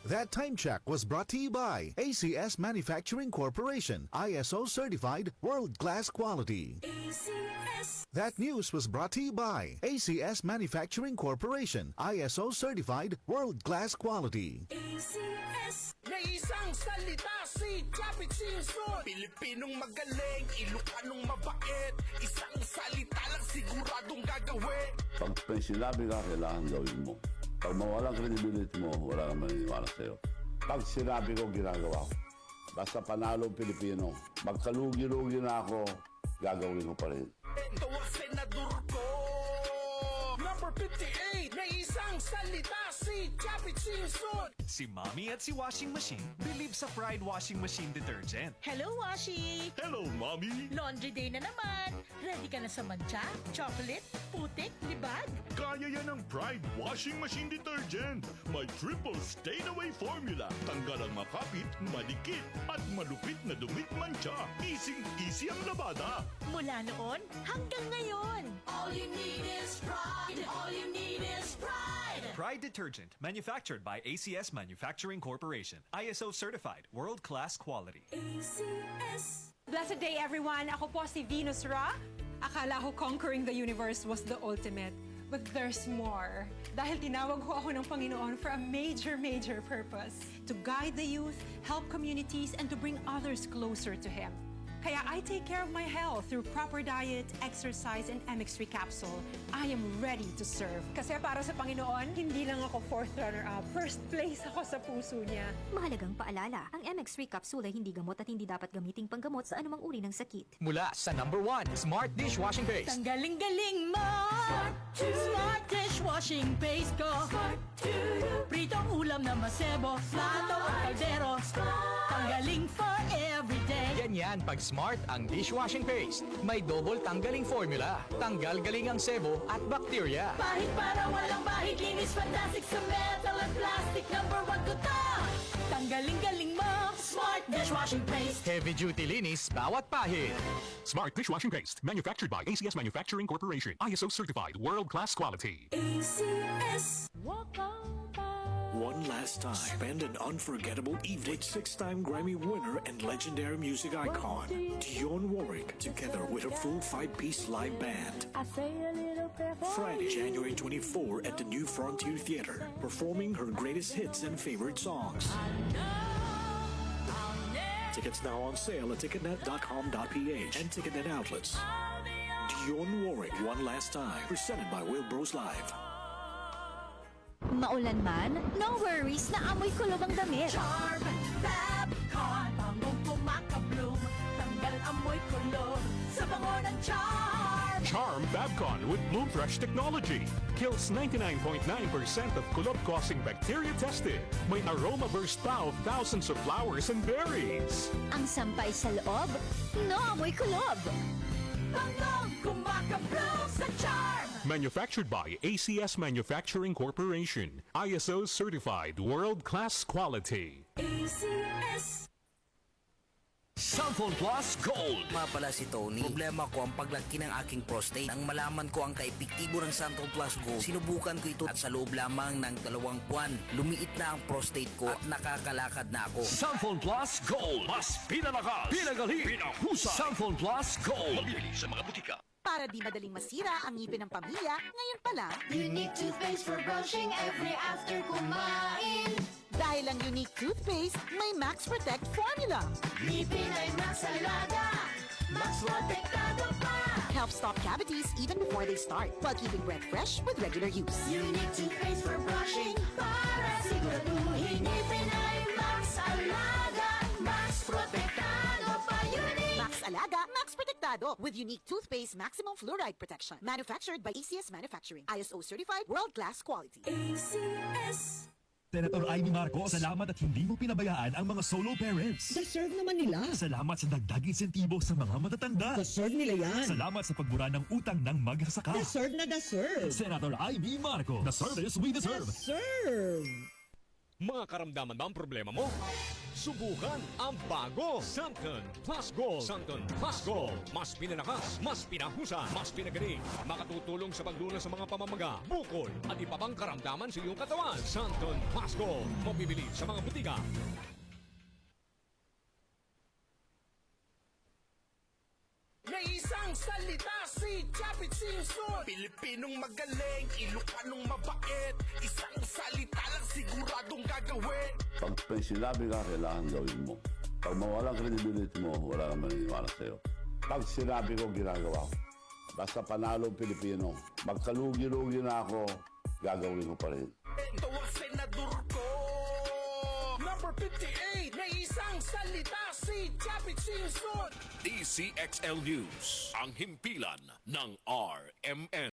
That time check was brought to you by ACS Manufacturing Corporation, ISO certified world-class quality. ACS. That news was brought to you by ACS Manufacturing Corporation, ISO certified world-class quality. ACS. May isang salita si Japit Simpson. Pilipinong magaling, Ilocanong mabait. Isang salita lang siguradong gagawin. Pag may sinabi ka, kailangan gawin mo. Pag mawalang credibility mo, wala kang maniniwala sa'yo. Pag sinabi ko, ginagawa ko. Basta panalo ang Pilipino. Magkalugi-lugi na ako, gagawin ko pa rin. Ito ang senador ko. Number 58, may isang salita si Japit Simpson. Si Mommy at si Washing Machine believe sa Pride Washing Machine Detergent. Hello, Washi! Hello, Mommy! Laundry day na naman! Ready ka na sa mancha, chocolate, putik, libag? Kaya yan ang Pride Washing Machine Detergent. May triple stain-away formula. Tanggal ang makapit, malikit, at malupit na dumit mancha. Easy-easy ang labada. Mula noon hanggang ngayon! All you need is pride. All you need is pride. Pride Detergent, manufactured by ACS Manufacturing Corporation. ISO certified, world-class quality. ACS. Blessed day, everyone! Ako po si Venus Ra. Akala ko conquering the universe was the ultimate. But there's more. Dahil tinawag ho ako ng Panginoon for a major purpose. To guide the youth, help communities, and to bring others closer to Him. Kaya I take care of my health through proper diet, exercise, and MX3 capsule. I am ready to serve. Kasi para sa Panginoon, hindi lang ako fourth runner-up. First place ako sa puso niya. Mahalagang paalala, ang MX3 capsule ay hindi gamot at hindi dapat gamiting panggamot sa anumang uri ng sakit. Mula sa number 1, Smart Dishwashing Paste. Ang galing-galing mo! Smart dishwashing paste ko! Pritong ulam na masebo, plato at kaldero. Tanggaling for everyday. Ganyan pag Smart ang dishwashing paste. May double tanggaling formula. Tanggal galing ang sebo at bakterya. Bahit para walang bahit, linis fantastic sa metal at plastic. Number 1 ko to! Tanggaling-galing mo! Smart dishwashing paste. Heavy duty linis bawat pahid. Smart Dishwashing Paste. Manufactured by ACS Manufacturing Corporation. ISO certified, world-class quality. ACS. One last time, spend an unforgettable evening with six-time Grammy winner and legendary music icon, Dionne Warwick, together with a full five-piece live band. Friday, January 24 at the New Frontier Theater, performing her greatest hits and favorite songs. Tickets now on sale at ticketnet.com.ph and Ticketnet outlets. Dionne Warwick, One Last Time, presented by Wilbros Live. Maulan man, no worries, na amoy kulob ang damit. Charm Fabcon, bangong pumakabloom. Tanggal amoy kulob sa bango ng Charm. Charm Babcon with Bloom Fresh technology. Kills 99.9% of kulob-causing bacteria tested. May aroma burst pa of thousands of flowers and berries. Ang sampay sa loob, no amoy kulob. Bangong kumakabloom sa Charm. Manufactured by ACS Manufacturing Corporation. ISO certified, world-class quality. ACS. Sunphone Plus Gold. Pala si Tony. Problema ko ang paglaki ng aking prostate. Nang malaman ko ang kaepektibo ng Sunphone Plus Gold, sinubukan ko ito at sa loob lamang ng 2 buwan, lumiit na ang prostate ko at nakakalakad na ako. Sunphone Plus Gold. Mas pinalakas, pinagaling, pinahusay. Sunphone Plus Gold. Mabibili sa mga butika. Para di madaling masira ang ngipin ng pamilya, ngayon pa lang, Unique toothpaste for brushing every after kumain. dahil ang unique toothpaste, may Max Protect formula. Ngipin ay Max Alaga. Max protektado pa. Helps stop cavities even before they start, while keeping breath fresh with regular use. Unique toothpaste for brushing para siguraduhin ngipin ay Max Alaga. Max protektado pa. Unique. Max Alaga, Max Protectado with unique toothpaste maximum fluoride protection. Manufactured by ACS Manufacturing. ISO certified, world-class quality. ACS. Senator Amy Marco, salamat at hindi mo pinabayaan ang mga solo parents. Deserve naman nila. Salamat sa dagdag insentibo sa mga matatanda. Deserve nila yan. Salamat sa pagbura ng utang ng magsasaka. Deserve na deserve. Senator Amy Marco, the service we deserve. Deserve. Mga karamdaman ba ang problema mo? Subukan ang bago Santon Plus Gold. Santon Plus Gold. Mas pinalakas, mas pinahusa, mas pinagaling. Makatutulong sa paglunas sa mga pamamaga, bukol at iba pang karamdaman sa iyong katawan. Santon Plus Gold. Mabibili sa mga butika. May isang salita si Chapit Simpson. Pilipinong magaling, Ilocanong mabait. Isang salita lang siguradong gagawin. Pag may sinabi ka, kailangan gawin mo. Pag mawalang credibility mo, wala kang maniniwala sa'yo. Pag sinabi ko, ginagawa ko. Basta panalo ang Pilipino. Magkalugi-lugi na ako, gagawin ko pa rin. Ito ang senador ko. Number 58, may isang salita si Chapit Simpson. DCXL News, ang himpilan ng RMN.